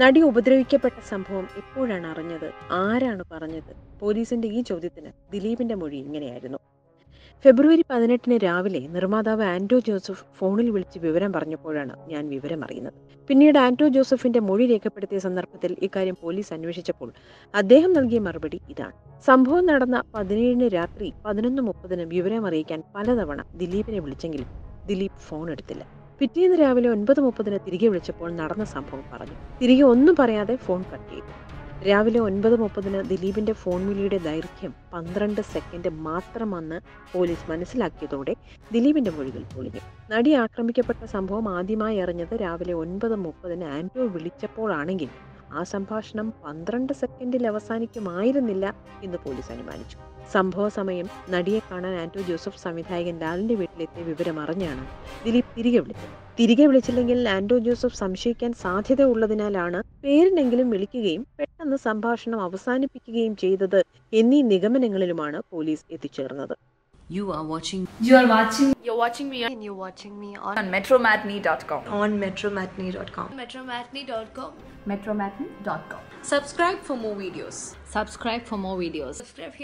നടി ഉപദ്രവിക്കപ്പെട്ട സംഭവം എപ്പോഴാണ് അറിഞ്ഞത്? ആരാണ് പറഞ്ഞത്? പോലീസിന്റെ ഈ ചോദ്യത്തിന് ദിലീപിന്റെ മൊഴി ഇങ്ങനെയായിരുന്നു. ഫെബ്രുവരി 18 രാവിലെ നിർമ്മാതാവ് ആന്റോ ജോസഫ് ഫോണിൽ വിളിച്ച് വിവരം പറഞ്ഞപ്പോഴാണ് ഞാൻ വിവരം അറിയുന്നത്. പിന്നീട് ആന്റോ ജോസഫിന്റെ മൊഴി രേഖപ്പെടുത്തിയ സന്ദർഭത്തിൽ ഇക്കാര്യം പോലീസ് അന്വേഷിച്ചപ്പോൾ അദ്ദേഹം നൽകിയ മറുപടി ഇതാണ്. സംഭവം നടന്ന 17 രാത്രി 11:30 വിവരം അറിയിക്കാൻ പലതവണ ദിലീപിനെ വിളിച്ചെങ്കിലും ദിലീപ് ഫോൺ എടുത്തില്ല. പിറ്റേന്ന് രാവിലെ 9:30 തിരികെ വിളിച്ചപ്പോൾ നടന്ന സംഭവം പറഞ്ഞു. തിരികെ ഒന്നും പറയാതെ ഫോൺ കട്ട് ചെയ്തു. രാവിലെ 9:30 ദിലീപിന്റെ ഫോൺ വിളിയുടെ ദൈർഘ്യം 12 സെക്കൻഡ് മാത്രമെന്ന് പോലീസ് മനസ്സിലാക്കിയതോടെ ദിലീപിന്റെ മൊഴികൾ പൊളിഞ്ഞു. നടി ആക്രമിക്കപ്പെട്ട സംഭവം ആദ്യമായി അറിഞ്ഞത് രാവിലെ 9:30 ആന്റോ വിളിച്ചപ്പോഴാണെങ്കിൽ ആ സംഭാഷണം 12 സെക്കൻഡിൽ അവസാനിക്കുമായിരുന്നില്ല എന്ന് പോലീസ് അനുമാനിച്ചു. സംഭവ സമയം നടിയെ കാണാൻ ആന്റോ ജോസഫ് സംവിധായകൻ ലാലിന്റെ വീട്ടിലെത്തിയ വിവരം അറിഞ്ഞാണ് ദിലീപ് തിരികെ വിളിച്ചത്. തിരികെ വിളിച്ചില്ലെങ്കിൽ ആന്റോ ജോസഫ് സംശയിക്കാൻ സാധ്യത ഉള്ളതിനാലാണ് പേരിനെങ്കിലും വിളിക്കുകയും പെട്ടെന്ന് സംഭാഷണം അവസാനിപ്പിക്കുകയും ചെയ്തത് എന്നീ നിഗമനങ്ങളിലുമാണ് പോലീസ് എത്തിച്ചേർന്നത്. You are watching me on metromatney.com. on metromatney.com. Metromatney.com. Subscribe for more videos. Subscribe for more videos. Subscribe here.